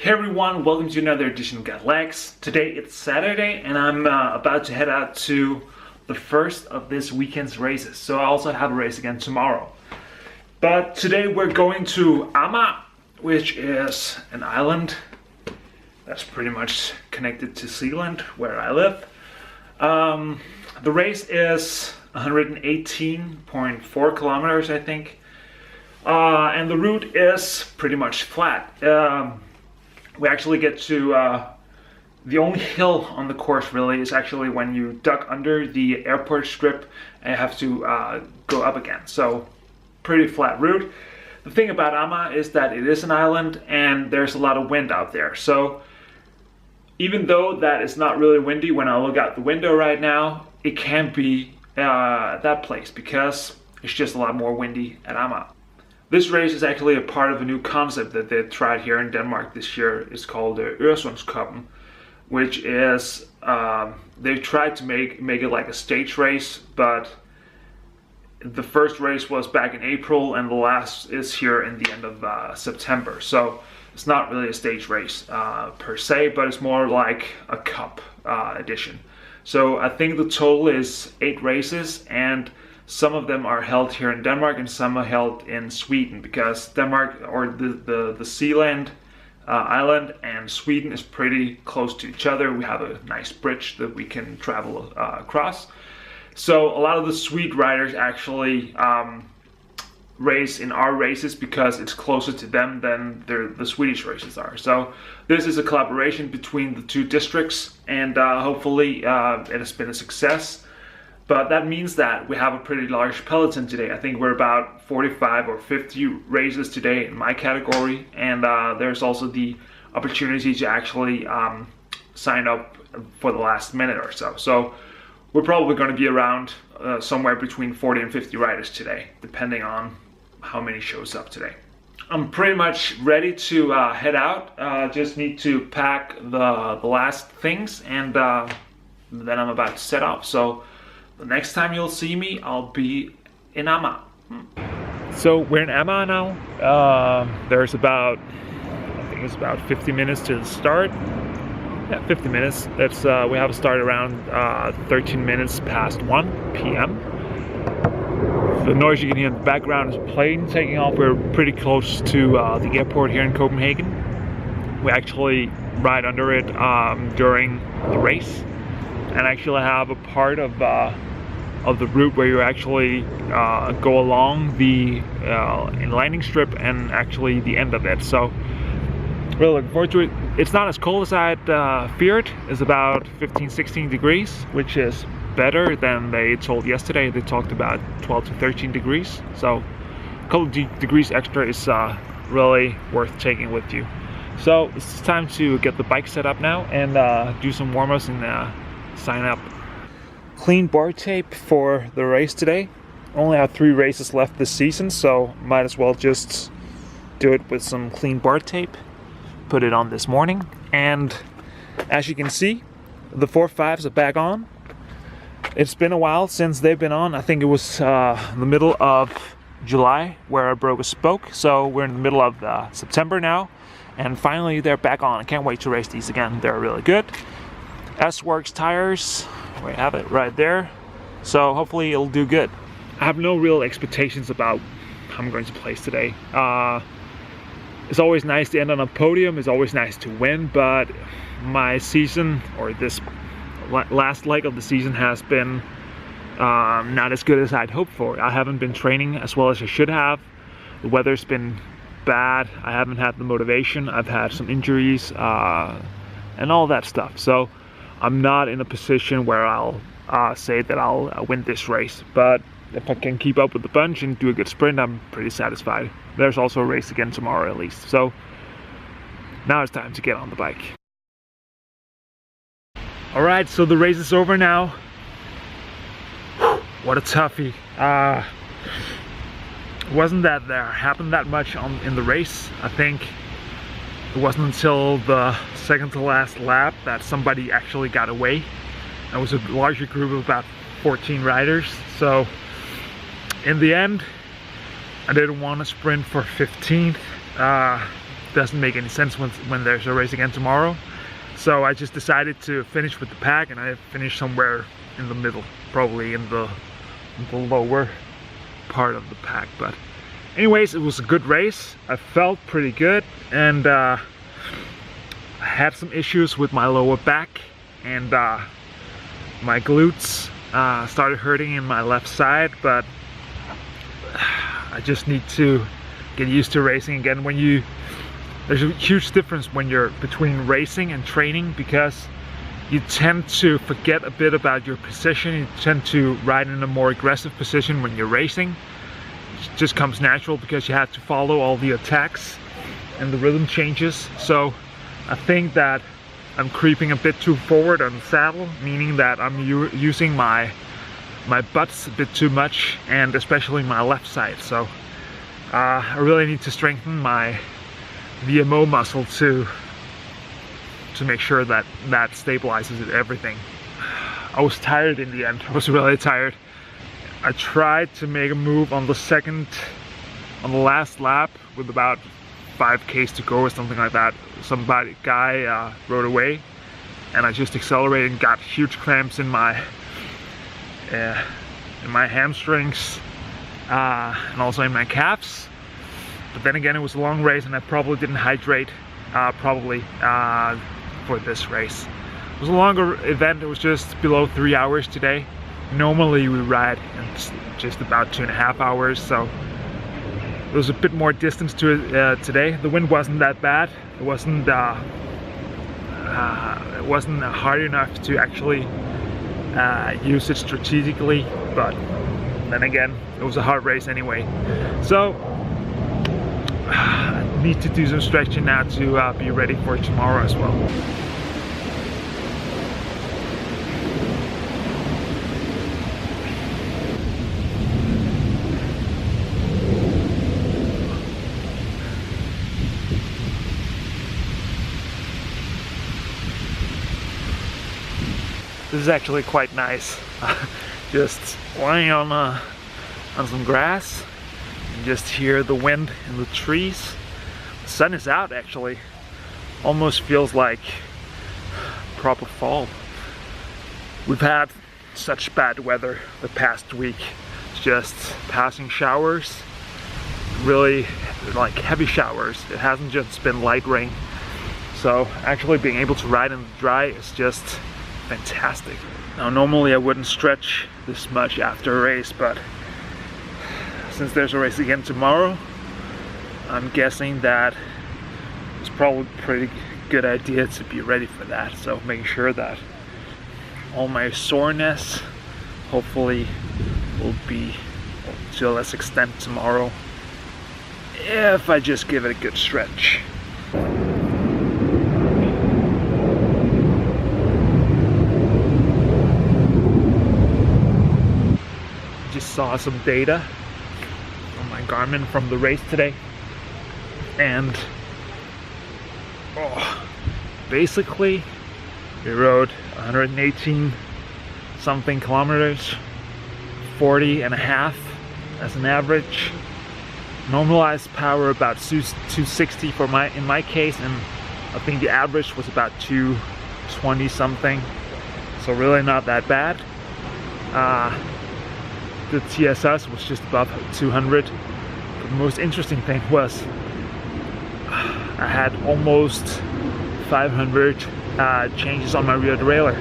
Hey everyone, welcome to another edition of Gotlegs. Today it's Saturday and I'm about to head out to the first of this weekend's races. So I also have a race again tomorrow. But today we're going to Amager, which is an island that's pretty much connected to Zealand, where I live. The race is 118.4 kilometers, I think. And the route is pretty much flat. We actually get to, the only hill on the course really is actually when you duck under the airport strip and you have to go up again. So pretty flat route. The thing about Amager is that it is an island and there's a lot of wind out there. So even though that is not really windy when I look out the window right now, it can be that place because it's just a lot more windy at Amager. This race is actually a part of a new concept that they tried here in Denmark this year. It's called Øresundscuppen, which is, they've tried to make it like a stage race, but the first race was back in April and the last is here in the end of September. So it's not really a stage race per se, but it's more like a cup edition. So I think the total is 8 races, and some of them are held here in Denmark and some are held in Sweden, because Denmark, or the Zealand island, and Sweden is pretty close to each other. We have a nice bridge that we can travel across. So a lot of the Swede riders actually race in our races because it's closer to them than the Swedish races are. So this is a collaboration between the two districts, and hopefully it has been a success. But that means that we have a pretty large peloton today. I think we're about 45 or 50 races today in my category, and there's also the opportunity to actually sign up for the last minute or so. So we're probably going to be around somewhere between 40 and 50 riders today, depending on how many shows up today. I'm pretty much ready to head out. Just need to pack the last things, and then I'm about to set off. So the next time you'll see me, I'll be in Amager. So we're in Amager now. There's about, I think it's about 50 minutes to the start. Yeah, 50 minutes. That's we have a start around 13 minutes past 1 p.m. The noise you can hear in the background is a plane taking off. We're pretty close to the airport here in Copenhagen. We actually ride under it during the race, and actually have a part of the route where you actually go along the landing strip and actually the end of it. So really looking forward to it. It's not as cold as I'd feared. It's about 15-16 degrees, which is better than they told yesterday. They talked about 12 to 13 degrees. So a couple of degrees extra is really worth taking with you. So it's time to get the bike set up now and do some warm-ups and sign up. Clean bar tape for the race today. Only have 3 races left this season, so might as well just do it with some clean bar tape. Put it on this morning, and as you can see, the 4.5s are back on. It's been a while since they've been on. I think it was the middle of July where I broke a spoke, so we're in the middle of September now, and finally they're back on. I can't wait to race these again. They're really good. S-Works tires, we have it right there, so hopefully it'll do good. I have no real expectations about how I'm going to place today. It's always nice to end on a podium, it's always nice to win, but my season, or this last leg of the season, has been not as good as I'd hoped for. I haven't been training as well as I should have. The weather's been bad, I haven't had the motivation, I've had some injuries and all that stuff. So I'm not in a position where I'll say that I'll win this race, but if I can keep up with the bunch and do a good sprint, I'm pretty satisfied. There's also a race again tomorrow at least. So now it's time to get on the bike. Alright, so the race is over now. What a toughie. It wasn't that there happened that much in the race. I think it wasn't until the second to last lap that somebody actually got away. It was a larger group of about 14 riders. So in the end, I didn't want to sprint for 15th. doesn't make any sense when there's a race again tomorrow. So I just decided to finish with the pack, and I finished somewhere in the middle, probably in the lower part of the pack. But anyways, it was a good race. I felt pretty good, and I had some issues with my lower back, and my glutes started hurting in my left side, but I just need to get used to racing again. There's a huge difference when you're between racing and training, because you tend to forget a bit about your position. You tend to ride in a more aggressive position when you're racing. It just comes natural because you have to follow all the attacks and the rhythm changes. So I think that I'm creeping a bit too forward on the saddle, meaning that I'm using my butts a bit too much, and especially my left side. So I really need to strengthen my VMO muscle to make sure that stabilizes everything. I was tired in the end. I was really tired. I tried to make a move on the last lap with about 5Ks to go or something like that. Guy rode away, and I just accelerated and got huge cramps in my hamstrings and also in my calves. But then again, it was a long race, and I probably didn't hydrate for this race. It was a longer event. It was just below 3 hours today. Normally we ride in just about 2.5 hours, so there was a bit more distance to it today. The wind wasn't that bad. It wasn't hard enough to actually use it strategically, but then again, it was a hard race anyway. So I need to do some stretching now to be ready for tomorrow as well. This is actually quite nice. Just lying on some grass and just hear the wind in the trees. The sun is out actually. Almost feels like proper fall. We've had such bad weather the past week. Just passing showers, really like heavy showers. It hasn't just been light rain. So actually being able to ride in the dry is just fantastic. Now normally I wouldn't stretch this much after a race, but since there's a race again tomorrow, I'm guessing that it's probably a pretty good idea to be ready for that. So making sure that all my soreness hopefully will be to a less extent tomorrow if I just give it a good stretch. Saw some data on my Garmin from the race today, and basically we rode 118 something kilometers, 40.5 as an average, normalized power about 260 in my case, and I think the average was about 220 something, so really not that bad. The TSS was just above 200. The most interesting thing was I had almost 500 changes on my rear derailleur,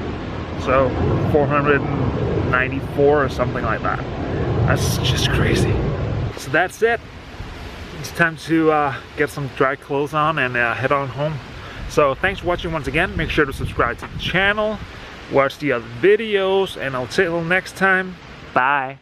so 494 or something like that. That's just crazy. So that's it. It's time to get some dry clothes on and head on home. So thanks for watching once again. Make sure to subscribe to the channel, watch the other videos, and I'll see you next time. Bye.